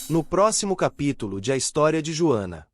No próximo capítulo de A História de Joana.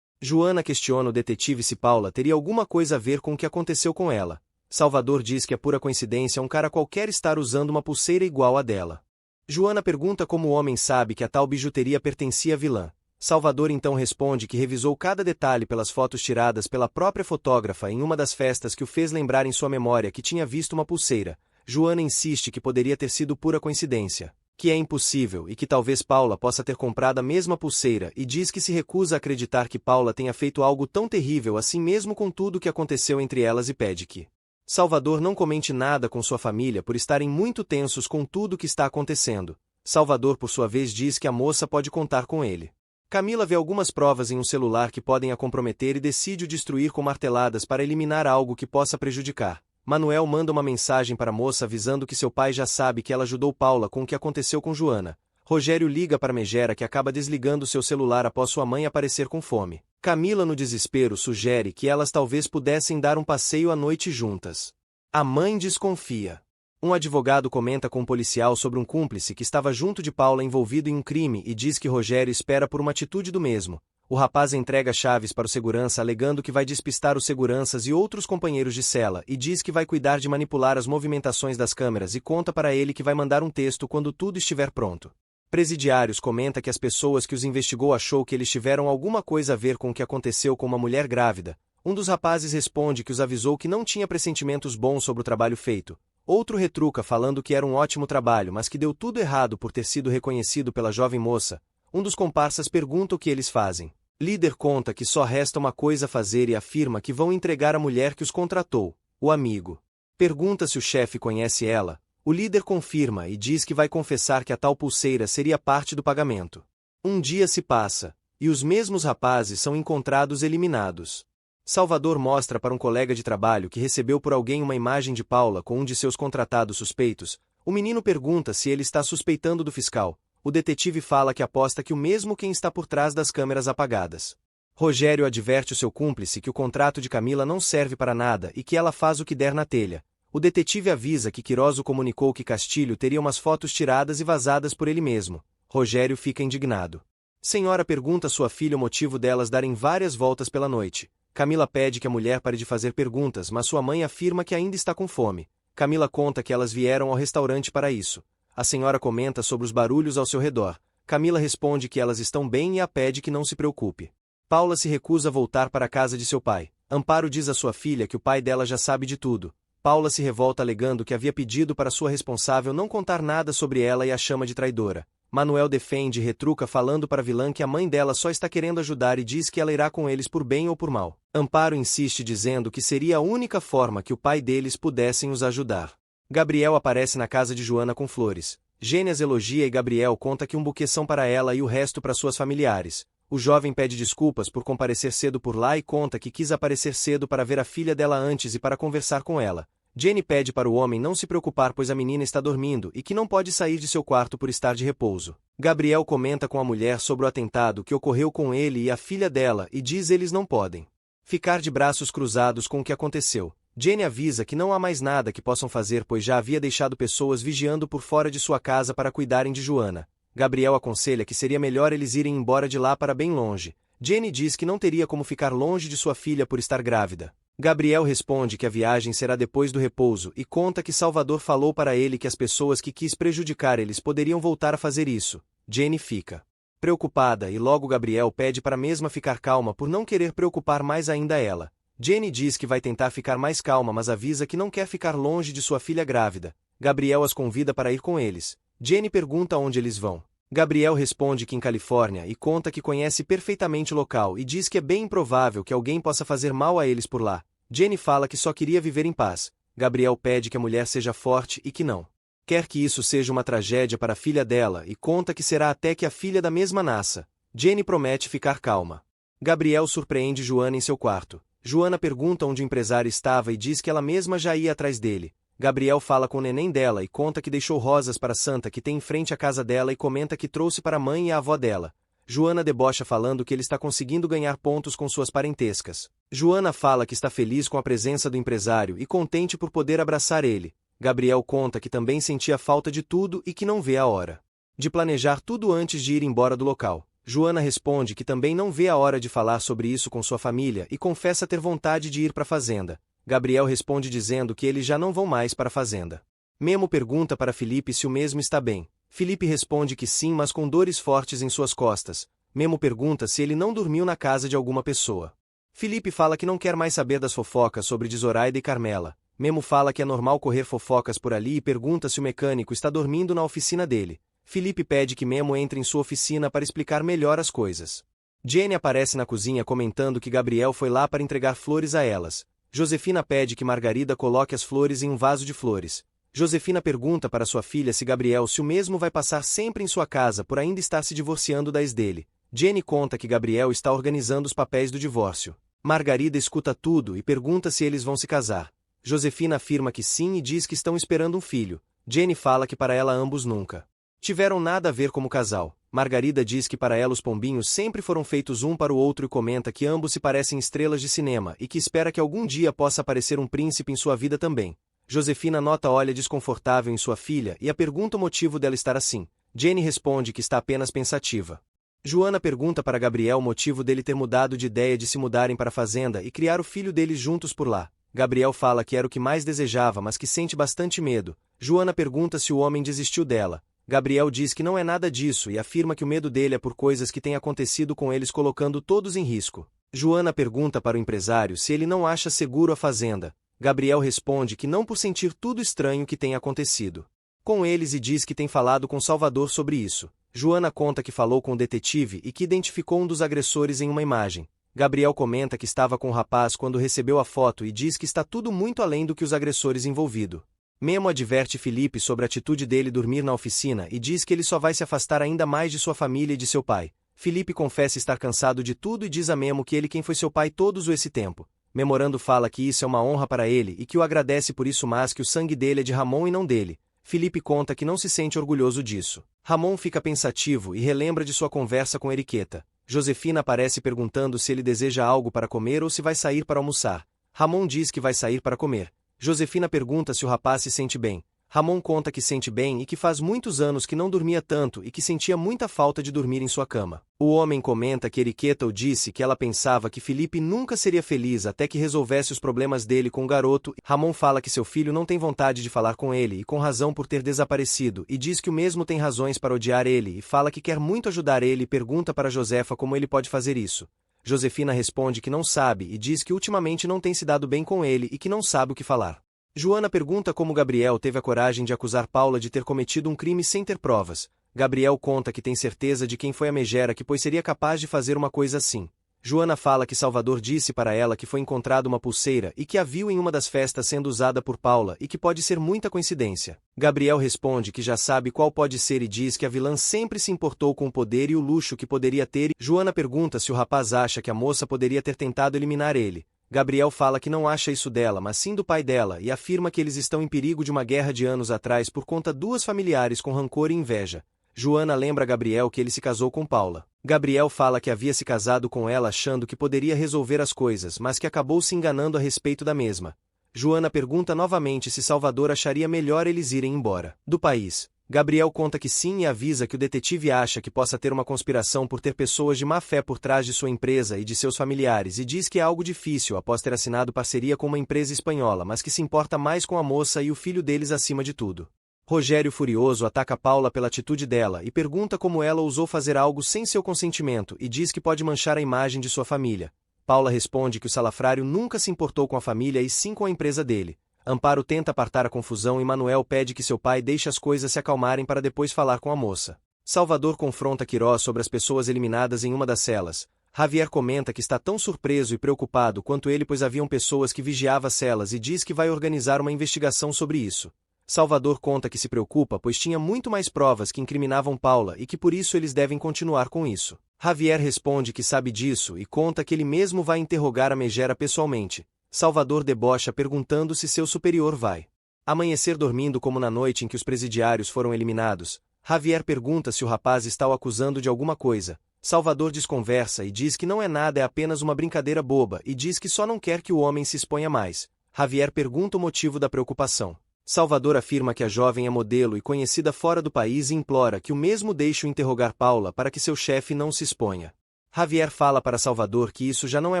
Joana questiona o detetive se Paula teria alguma coisa a ver com o que aconteceu com ela. Salvador diz que é pura coincidência um cara qualquer estar usando uma pulseira igual à dela. Joana pergunta como o homem sabe que a tal bijuteria pertencia à vilã. Salvador então responde que revisou cada detalhe pelas fotos tiradas pela própria fotógrafa em uma das festas que o fez lembrar em sua memória que tinha visto uma pulseira. Joana insiste que poderia ter sido pura coincidência, que é impossível e que talvez Paula possa ter comprado a mesma pulseira e diz que se recusa a acreditar que Paula tenha feito algo tão terrível assim mesmo com tudo o que aconteceu entre elas e pede que Salvador não comente nada com sua família por estarem muito tensos com tudo o que está acontecendo. Salvador por sua vez diz que a moça pode contar com ele. Camila vê algumas provas em um celular que podem a comprometer e decide o destruir com marteladas para eliminar algo que possa prejudicar. Manuel manda uma mensagem para a moça avisando que seu pai já sabe que ela ajudou Paula com o que aconteceu com Joana. Rogério liga para Megera que acaba desligando seu celular após sua mãe aparecer com fome. Camila no desespero sugere que elas talvez pudessem dar um passeio à noite juntas. A mãe desconfia. Um advogado comenta com um policial sobre um cúmplice que estava junto de Paula envolvido em um crime e diz que Rogério espera por uma atitude do mesmo. O rapaz entrega chaves para o segurança alegando que vai despistar os seguranças e outros companheiros de cela e diz que vai cuidar de manipular as movimentações das câmeras e conta para ele que vai mandar um texto quando tudo estiver pronto. Presidiários comenta que as pessoas que os investigou achou que eles tiveram alguma coisa a ver com o que aconteceu com uma mulher grávida. Um dos rapazes responde que os avisou que não tinha pressentimentos bons sobre o trabalho feito. Outro retruca falando que era um ótimo trabalho mas que deu tudo errado por ter sido reconhecido pela jovem moça. Um dos comparsas pergunta o que eles fazem. Líder conta que só resta uma coisa a fazer e afirma que vão entregar a mulher que os contratou, o amigo. Pergunta se o chefe conhece ela. O líder confirma e diz que vai confessar que a tal pulseira seria parte do pagamento. Um dia se passa, e os mesmos rapazes são encontrados eliminados. Salvador mostra para um colega de trabalho que recebeu por alguém uma imagem de Paula com um de seus contratados suspeitos. O menino pergunta se ele está suspeitando do fiscal. O detetive fala que aposta que o mesmo quem está por trás das câmeras apagadas. Rogério adverte o seu cúmplice que o contrato de Camila não serve para nada e que ela faz o que der na telha. O detetive avisa que Queiroz o comunicou que Castilho teria umas fotos tiradas e vazadas por ele mesmo. Rogério fica indignado. Senhora pergunta a sua filha o motivo delas darem várias voltas pela noite. Camila pede que a mulher pare de fazer perguntas, mas sua mãe afirma que ainda está com fome. Camila conta que elas vieram ao restaurante para isso. A senhora comenta sobre os barulhos ao seu redor. Camila responde que elas estão bem e a pede que não se preocupe. Paula se recusa a voltar para a casa de seu pai. Amparo diz à sua filha que o pai dela já sabe de tudo. Paula se revolta alegando que havia pedido para sua responsável não contar nada sobre ela e a chama de traidora. Manuel defende e retruca falando para a vilã que a mãe dela só está querendo ajudar e diz que ela irá com eles por bem ou por mal. Amparo insiste dizendo que seria a única forma que o pai deles pudessem os ajudar. Gabriel aparece na casa de Joana com flores. Gêneas elogia e Gabriel conta que um buquê são para ela e o resto para suas familiares. O jovem pede desculpas por comparecer cedo por lá e conta que quis aparecer cedo para ver a filha dela antes e para conversar com ela. Jenny pede para o homem não se preocupar pois a menina está dormindo e que não pode sair de seu quarto por estar de repouso. Gabriel comenta com a mulher sobre o atentado que ocorreu com ele e a filha dela e diz eles não podem ficar de braços cruzados com o que aconteceu. Jenny avisa que não há mais nada que possam fazer pois já havia deixado pessoas vigiando por fora de sua casa para cuidarem de Joana. Gabriel aconselha que seria melhor eles irem embora de lá para bem longe. Jenny diz que não teria como ficar longe de sua filha por estar grávida. Gabriel responde que a viagem será depois do repouso e conta que Salvador falou para ele que as pessoas que quis prejudicar eles poderiam voltar a fazer isso. Jenny fica preocupada e logo Gabriel pede para a mesma ficar calma por não querer preocupar mais ainda ela. Jenny diz que vai tentar ficar mais calma mas avisa que não quer ficar longe de sua filha grávida. Gabriel as convida para ir com eles. Jenny pergunta onde eles vão. Gabriel responde que em Califórnia e conta que conhece perfeitamente o local e diz que é bem improvável que alguém possa fazer mal a eles por lá. Jenny fala que só queria viver em paz. Gabriel pede que a mulher seja forte e que não quer que isso seja uma tragédia para a filha dela e conta que será até que a filha da mesma nasça. Jenny promete ficar calma. Gabriel surpreende Joana em seu quarto. Joana pergunta onde o empresário estava e diz que ela mesma já ia atrás dele. Gabriel fala com o neném dela e conta que deixou rosas para Santa que tem em frente à casa dela e comenta que trouxe para a mãe e a avó dela. Joana debocha falando que ele está conseguindo ganhar pontos com suas parentescas. Joana fala que está feliz com a presença do empresário e contente por poder abraçar ele. Gabriel conta que também sentia falta de tudo e que não vê a hora de planejar tudo antes de ir embora do local. Joana responde que também não vê a hora de falar sobre isso com sua família e confessa ter vontade de ir para a fazenda. Gabriel responde dizendo que eles já não vão mais para a fazenda. Memo pergunta para Felipe se o mesmo está bem. Felipe responde que sim, mas com dores fortes em suas costas. Memo pergunta se ele não dormiu na casa de alguma pessoa. Felipe fala que não quer mais saber das fofocas sobre Zoraida e Carmela. Memo fala que é normal correr fofocas por ali e pergunta se o mecânico está dormindo na oficina dele. Felipe pede que Memo entre em sua oficina para explicar melhor as coisas. Jenny aparece na cozinha comentando que Gabriel foi lá para entregar flores a elas. Josefina pede que Margarida coloque as flores em um vaso de flores. Josefina pergunta para sua filha se Gabriel se o mesmo vai passar sempre em sua casa por ainda estar se divorciando da ex dele. Jenny conta que Gabriel está organizando os papéis do divórcio. Margarida escuta tudo e pergunta se eles vão se casar. Josefina afirma que sim e diz que estão esperando um filho. Jenny fala que para ela ambos nunca tiveram nada a ver como casal. Margarida diz que para ela os pombinhos sempre foram feitos um para o outro e comenta que ambos se parecem estrelas de cinema e que espera que algum dia possa aparecer um príncipe em sua vida também. Josefina nota olha desconfortável em sua filha e a pergunta o motivo dela estar assim. Jenny responde que está apenas pensativa. Joana pergunta para Gabriel o motivo dele ter mudado de ideia de se mudarem para a fazenda e criar o filho deles juntos por lá. Gabriel fala que era o que mais desejava, mas que sente bastante medo. Joana pergunta se o homem desistiu dela. Gabriel diz que não é nada disso e afirma que o medo dele é por coisas que têm acontecido com eles colocando todos em risco. Joana pergunta para o empresário se ele não acha seguro a fazenda. Gabriel responde que não por sentir tudo estranho que tem acontecido com eles e diz que tem falado com Salvador sobre isso. Joana conta que falou com o detetive e que identificou um dos agressores em uma imagem. Gabriel comenta que estava com o rapaz quando recebeu a foto e diz que está tudo muito além do que os agressores envolvidos. Memo adverte Felipe sobre a atitude dele dormir na oficina e diz que ele só vai se afastar ainda mais de sua família e de seu pai. Felipe confessa estar cansado de tudo e diz a Memo que ele quem foi seu pai todo esse tempo. Memorando fala que isso é uma honra para ele e que o agradece por isso, mas que o sangue dele é de Ramon e não dele. Felipe conta que não se sente orgulhoso disso. Ramon fica pensativo e relembra de sua conversa com Eriqueta. Josefina aparece perguntando se ele deseja algo para comer ou se vai sair para almoçar. Ramon diz que vai sair para comer. Josefina pergunta se o rapaz se sente bem. Ramon conta que sente bem e que faz muitos anos que não dormia tanto e que sentia muita falta de dormir em sua cama. O homem comenta que Eriqueta disse que ela pensava que Felipe nunca seria feliz até que resolvesse os problemas dele com o garoto. Ramon fala que seu filho não tem vontade de falar com ele e com razão por ter desaparecido e diz que o mesmo tem razões para odiar ele e fala que quer muito ajudar ele e pergunta para Josefa como ele pode fazer isso. Josefina responde que não sabe e diz que ultimamente não tem se dado bem com ele e que não sabe o que falar. Joana pergunta como Gabriel teve a coragem de acusar Paula de ter cometido um crime sem ter provas. Gabriel conta que tem certeza de quem foi a megera que pois seria capaz de fazer uma coisa assim. Joana fala que Salvador disse para ela que foi encontrada uma pulseira e que a viu em uma das festas sendo usada por Paula e que pode ser muita coincidência. Gabriel responde que já sabe qual pode ser e diz que a vilã sempre se importou com o poder e o luxo que poderia ter. Joana pergunta se o rapaz acha que a moça poderia ter tentado eliminar ele. Gabriel fala que não acha isso dela, mas sim do pai dela e afirma que eles estão em perigo de uma guerra de anos atrás por conta duas familiares com rancor e inveja. Joana lembra a Gabriel que ele se casou com Paula. Gabriel fala que havia se casado com ela achando que poderia resolver as coisas, mas que acabou se enganando a respeito da mesma. Joana pergunta novamente se Salvador acharia melhor eles irem embora do país. Gabriel conta que sim e avisa que o detetive acha que possa ter uma conspiração por ter pessoas de má fé por trás de sua empresa e de seus familiares e diz que é algo difícil após ter assinado parceria com uma empresa espanhola, mas que se importa mais com a moça e o filho deles acima de tudo. Rogério furioso ataca Paula pela atitude dela e pergunta como ela ousou fazer algo sem seu consentimento e diz que pode manchar a imagem de sua família. Paula responde que o salafrário nunca se importou com a família e sim com a empresa dele. Amparo tenta apartar a confusão e Manuel pede que seu pai deixe as coisas se acalmarem para depois falar com a moça. Salvador confronta Queiroz sobre as pessoas eliminadas em uma das celas. Javier comenta que está tão surpreso e preocupado quanto ele pois haviam pessoas que vigiavam as celas e diz que vai organizar uma investigação sobre isso. Salvador conta que se preocupa pois tinha muito mais provas que incriminavam Paula e que por isso eles devem continuar com isso. Javier responde que sabe disso e conta que ele mesmo vai interrogar a megera pessoalmente. Salvador debocha perguntando se seu superior vai amanhecer dormindo como na noite em que os presidiários foram eliminados. Javier pergunta se o rapaz está o acusando de alguma coisa. Salvador desconversa e diz que não é nada, é apenas uma brincadeira boba e diz que só não quer que o homem se exponha mais. Javier pergunta o motivo da preocupação. Salvador afirma que a jovem é modelo e conhecida fora do país e implora que o mesmo deixe-o interrogar Paula para que seu chefe não se exponha. Javier fala para Salvador que isso já não é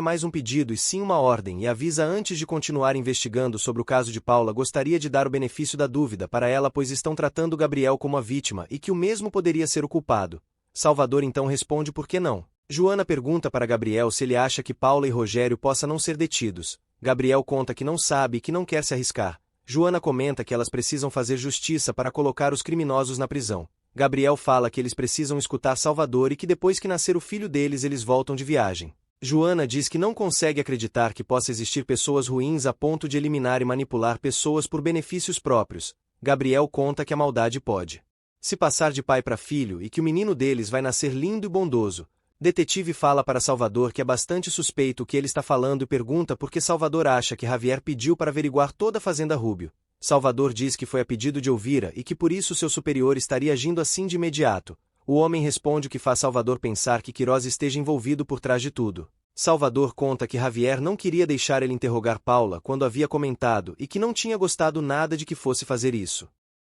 mais um pedido e sim uma ordem e avisa antes de continuar investigando sobre o caso de Paula gostaria de dar o benefício da dúvida para ela pois estão tratando Gabriel como a vítima e que o mesmo poderia ser o culpado. Salvador então responde por que não. Joana pergunta para Gabriel se ele acha que Paula e Rogério possam não ser detidos. Gabriel conta que não sabe e que não quer se arriscar. Joana comenta que elas precisam fazer justiça para colocar os criminosos na prisão. Gabriel fala que eles precisam escutar Salvador e que depois que nascer o filho deles eles voltam de viagem. Joana diz que não consegue acreditar que possa existir pessoas ruins a ponto de eliminar e manipular pessoas por benefícios próprios. Gabriel conta que a maldade pode se passar de pai para filho e que o menino deles vai nascer lindo e bondoso. Detetive fala para Salvador que é bastante suspeito o que ele está falando e pergunta por que Salvador acha que Javier pediu para averiguar toda a fazenda Rubio. Salvador diz que foi a pedido de Elvira e que por isso seu superior estaria agindo assim de imediato. O homem responde o que faz Salvador pensar que Queiroz esteja envolvido por trás de tudo. Salvador conta que Javier não queria deixar ele interrogar Paula quando havia comentado e que não tinha gostado nada de que fosse fazer isso.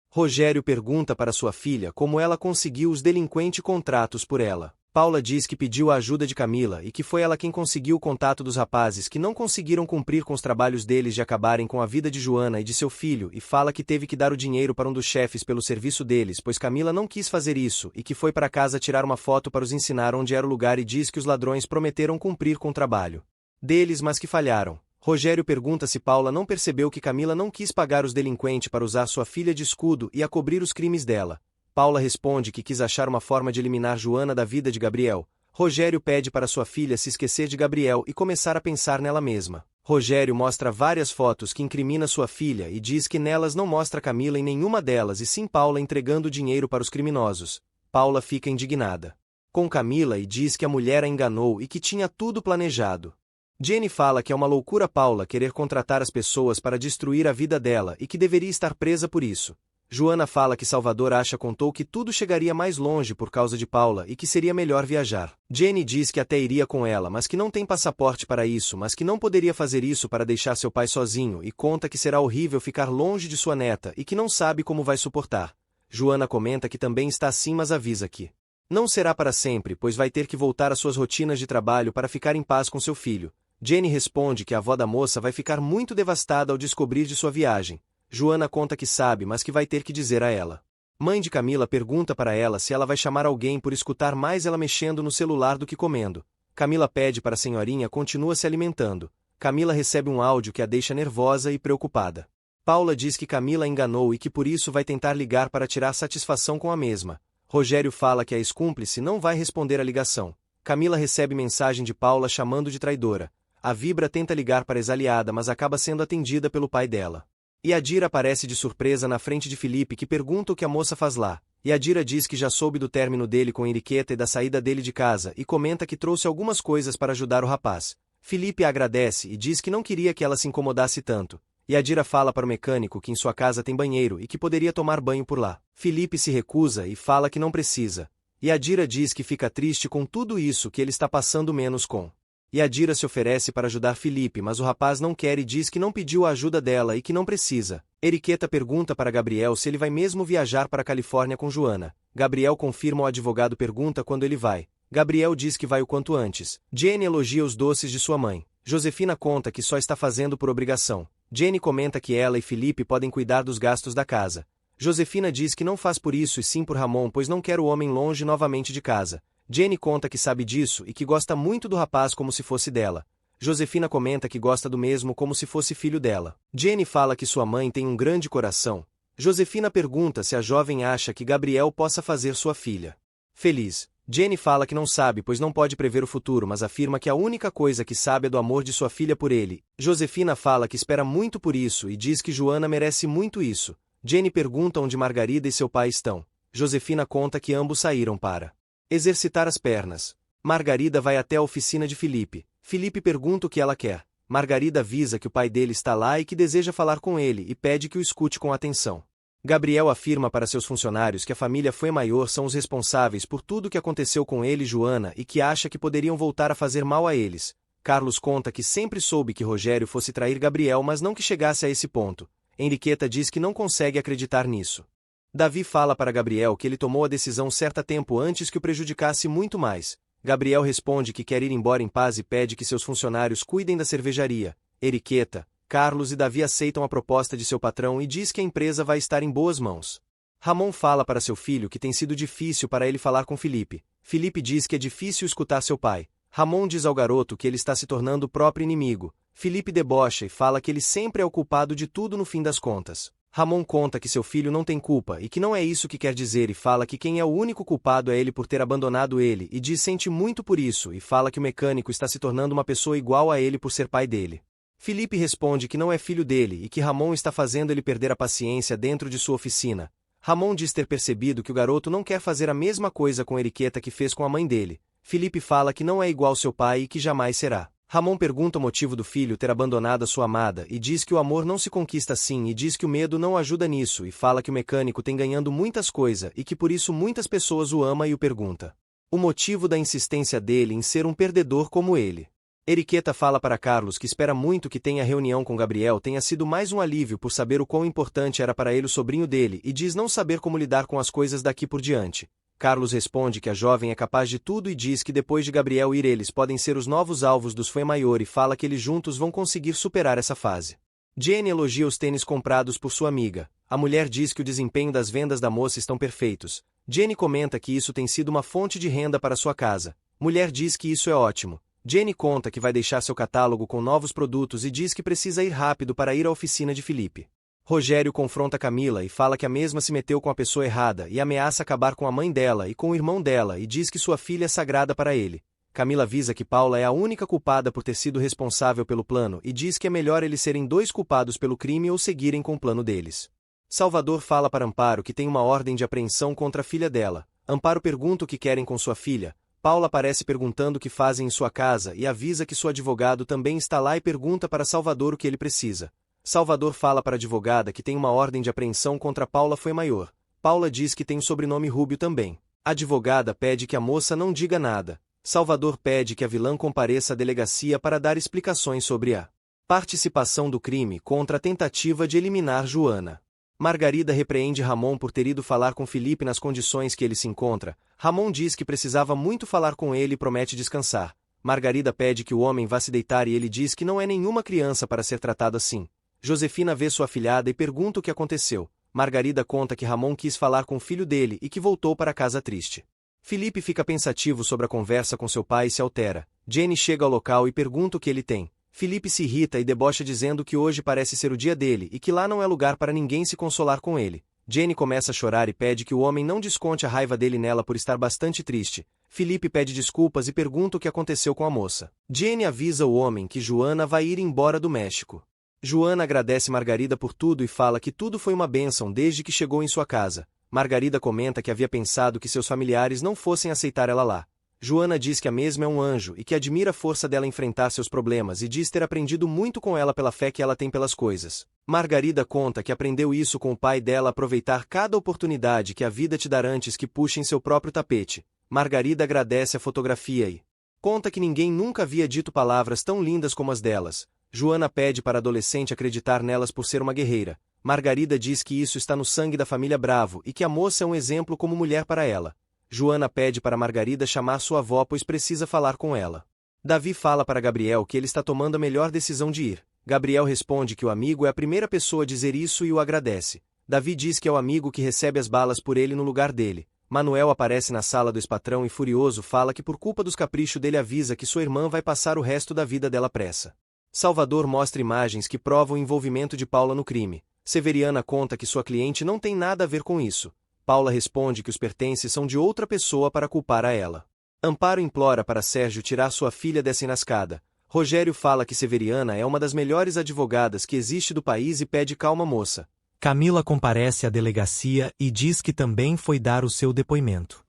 Rogério pergunta para sua filha como ela conseguiu os delinquentes contratos por ela. Paula diz que pediu a ajuda de Camila e que foi ela quem conseguiu o contato dos rapazes que não conseguiram cumprir com os trabalhos deles de acabarem com a vida de Joana e de seu filho e fala que teve que dar o dinheiro para um dos chefes pelo serviço deles pois Camila não quis fazer isso e que foi para casa tirar uma foto para os ensinar onde era o lugar e diz que os ladrões prometeram cumprir com o trabalho deles mas que falharam. Rogério pergunta se Paula não percebeu que Camila não quis pagar os delinquentes para usar sua filha de escudo e a cobrir os crimes dela. Paula responde que quis achar uma forma de eliminar Joana da vida de Gabriel. Rogério pede para sua filha se esquecer de Gabriel e começar a pensar nela mesma. Rogério mostra várias fotos que incrimina sua filha e diz que nelas não mostra Camila em nenhuma delas e sim Paula entregando dinheiro para os criminosos. Paula fica indignada com Camila e diz que a mulher a enganou e que tinha tudo planejado. Jenny fala que é uma loucura Paula querer contratar as pessoas para destruir a vida dela e que deveria estar presa por isso. Joana fala que Salvador contou que tudo chegaria mais longe por causa de Paula e que seria melhor viajar. Jenny diz que até iria com ela mas que não tem passaporte para isso mas que não poderia fazer isso para deixar seu pai sozinho e conta que será horrível ficar longe de sua neta e que não sabe como vai suportar. Joana comenta que também está assim mas avisa que não será para sempre pois vai ter que voltar às suas rotinas de trabalho para ficar em paz com seu filho. Jenny responde que a avó da moça vai ficar muito devastada ao descobrir de sua viagem. Joana conta que sabe mas que vai ter que dizer a ela. Mãe de Camila pergunta para ela se ela vai chamar alguém por escutar mais ela mexendo no celular do que comendo. Camila pede para a senhorinha continua se alimentando. Camila recebe um áudio que a deixa nervosa e preocupada. Paula diz que Camila a enganou e que por isso vai tentar ligar para tirar satisfação com a mesma. Rogério fala que a ex-cúmplice não vai responder a ligação. Camila recebe mensagem de Paula chamando de traidora. A Vibra tenta ligar para a ex-aliada mas acaba sendo atendida pelo pai dela. Yadira aparece de surpresa na frente de Felipe que pergunta o que a moça faz lá. Yadira diz que já soube do término dele com Henriqueta e da saída dele de casa e comenta que trouxe algumas coisas para ajudar o rapaz. Felipe a agradece e diz que não queria que ela se incomodasse tanto. Yadira fala para o mecânico que em sua casa tem banheiro e que poderia tomar banho por lá. Felipe se recusa e fala que não precisa. Yadira diz que fica triste com tudo isso que ele está passando menos com. Yadira se oferece para ajudar Felipe mas o rapaz não quer e diz que não pediu a ajuda dela e que não precisa. Henriqueta pergunta para Gabriel se ele vai mesmo viajar para a Califórnia com Joana. Gabriel confirma o advogado pergunta quando ele vai. Gabriel diz que vai o quanto antes. Jenny elogia os doces de sua mãe. Josefina conta que só está fazendo por obrigação. Jenny comenta que ela e Felipe podem cuidar dos gastos da casa. Josefina diz que não faz por isso e sim por Ramon pois não quer o homem longe novamente de casa. Jenny conta que sabe disso e que gosta muito do rapaz como se fosse dela. Josefina comenta que gosta do mesmo como se fosse filho dela. Jenny fala que sua mãe tem um grande coração. Josefina pergunta se a jovem acha que Gabriel possa fazer sua filha feliz. Jenny fala que não sabe pois não pode prever o futuro mas afirma que a única coisa que sabe é do amor de sua filha por ele. Josefina fala que espera muito por isso e diz que Joana merece muito isso. Jenny pergunta onde Margarida e seu pai estão. Josefina conta que ambos saíram para exercitar as pernas. Margarida vai até a oficina de Felipe. Felipe pergunta o que ela quer. Margarida avisa que o pai dele está lá e que deseja falar com ele e pede que o escute com atenção. Gabriel afirma para seus funcionários que a família Fuenmayor são os responsáveis por tudo o que aconteceu com ele e Joana e que acha que poderiam voltar a fazer mal a eles. Carlos conta que sempre soube que Rogério fosse trair Gabriel mas não que chegasse a esse ponto. Henriqueta diz que não consegue acreditar nisso. Davi fala para Gabriel que ele tomou a decisão certa tempo antes que o prejudicasse muito mais. Gabriel responde que quer ir embora em paz e pede que seus funcionários cuidem da cervejaria. Henriqueta, Carlos e Davi aceitam a proposta de seu patrão e diz que a empresa vai estar em boas mãos. Ramon fala para seu filho que tem sido difícil para ele falar com Felipe. Felipe diz que é difícil escutar seu pai. Ramon diz ao garoto que ele está se tornando o próprio inimigo. Felipe debocha e fala que ele sempre é o culpado de tudo no fim das contas. Ramon conta que seu filho não tem culpa e que não é isso que quer dizer e fala que quem é o único culpado é ele por ter abandonado ele e diz sente muito por isso e fala que o mecânico está se tornando uma pessoa igual a ele por ser pai dele. Felipe responde que não é filho dele e que Ramon está fazendo ele perder a paciência dentro de sua oficina. Ramon diz ter percebido que o garoto não quer fazer a mesma coisa com Henriqueta que fez com a mãe dele. Felipe fala que não é igual seu pai e que jamais será. Ramon pergunta o motivo do filho ter abandonado a sua amada e diz que o amor não se conquista assim e diz que o medo não ajuda nisso e fala que o mecânico tem ganhando muitas coisas e que por isso muitas pessoas o amam e o pergunta o motivo da insistência dele em ser um perdedor como ele. Henriqueta fala para Carlos que espera muito que tenha reunião com Gabriel tenha sido mais um alívio por saber o quão importante era para ele o sobrinho dele e diz não saber como lidar com as coisas daqui por diante. Carlos responde que a jovem é capaz de tudo e diz que depois de Gabriel ir eles podem ser os novos alvos dos Fue Maior e fala que eles juntos vão conseguir superar essa fase. Jenny elogia os tênis comprados por sua amiga. A mulher diz que o desempenho das vendas da moça estão perfeitos. Jenny comenta que isso tem sido uma fonte de renda para sua casa. Mulher diz que isso é ótimo. Jenny conta que vai deixar seu catálogo com novos produtos e diz que precisa ir rápido para ir à oficina de Felipe. Rogério confronta Camila e fala que a mesma se meteu com a pessoa errada e ameaça acabar com a mãe dela e com o irmão dela e diz que sua filha é sagrada para ele. Camila avisa que Paula é a única culpada por ter sido responsável pelo plano e diz que é melhor eles serem dois culpados pelo crime ou seguirem com o plano deles. Salvador fala para Amparo que tem uma ordem de apreensão contra a filha dela. Amparo pergunta o que querem com sua filha. Paula aparece perguntando o que fazem em sua casa e avisa que seu advogado também está lá e pergunta para Salvador o que ele precisa. Salvador fala para a advogada que tem uma ordem de apreensão contra Paula Fue Maior. Paula diz que tem o sobrenome Rubio também. A advogada pede que a moça não diga nada. Salvador pede que a vilã compareça à delegacia para dar explicações sobre a participação do crime contra a tentativa de eliminar Joana. Margarida repreende Ramon por ter ido falar com Felipe nas condições que ele se encontra. Ramon diz que precisava muito falar com ele e promete descansar. Margarida pede que o homem vá se deitar e ele diz que não é nenhuma criança para ser tratado assim. Josefina vê sua afilhada e pergunta o que aconteceu. Margarida conta que Ramon quis falar com o filho dele e que voltou para casa triste. Felipe fica pensativo sobre a conversa com seu pai e se altera. Jenny chega ao local e pergunta o que ele tem. Felipe se irrita e debocha dizendo que hoje parece ser o dia dele e que lá não é lugar para ninguém se consolar com ele. Jenny começa a chorar e pede que o homem não desconte a raiva dele nela por estar bastante triste. Felipe pede desculpas e pergunta o que aconteceu com a moça. Jenny avisa o homem que Joana vai ir embora do México. Joana agradece Margarida por tudo e fala que tudo foi uma bênção desde que chegou em sua casa. Margarida comenta que havia pensado que seus familiares não fossem aceitar ela lá. Joana diz que a mesma é um anjo e que admira a força dela enfrentar seus problemas e diz ter aprendido muito com ela pela fé que ela tem pelas coisas. Margarida conta que aprendeu isso com o pai dela a aproveitar cada oportunidade que a vida te dar antes que puxe em seu próprio tapete. Margarida agradece a fotografia e conta que ninguém nunca havia dito palavras tão lindas como as delas. Joana pede para a adolescente acreditar nelas por ser uma guerreira. Margarida diz que isso está no sangue da família Bravo e que a moça é um exemplo como mulher para ela. Joana pede para Margarida chamar sua avó pois precisa falar com ela. Davi fala para Gabriel que ele está tomando a melhor decisão de ir. Gabriel responde que o amigo é a primeira pessoa a dizer isso e o agradece. Davi diz que é o amigo que recebe as balas por ele no lugar dele. Manuel aparece na sala do ex-patrão e furioso fala que por culpa dos caprichos dele avisa que sua irmã vai passar o resto da vida dela pressa. Salvador mostra imagens que provam o envolvimento de Paula no crime. Severiana conta que sua cliente não tem nada a ver com isso. Paula responde que os pertences são de outra pessoa para culpar a ela. Amparo implora para Sérgio tirar sua filha dessa enrascada. Rogério fala que Severiana é uma das melhores advogadas que existe do país e pede calma moça. Camila comparece à delegacia e diz que também foi dar o seu depoimento.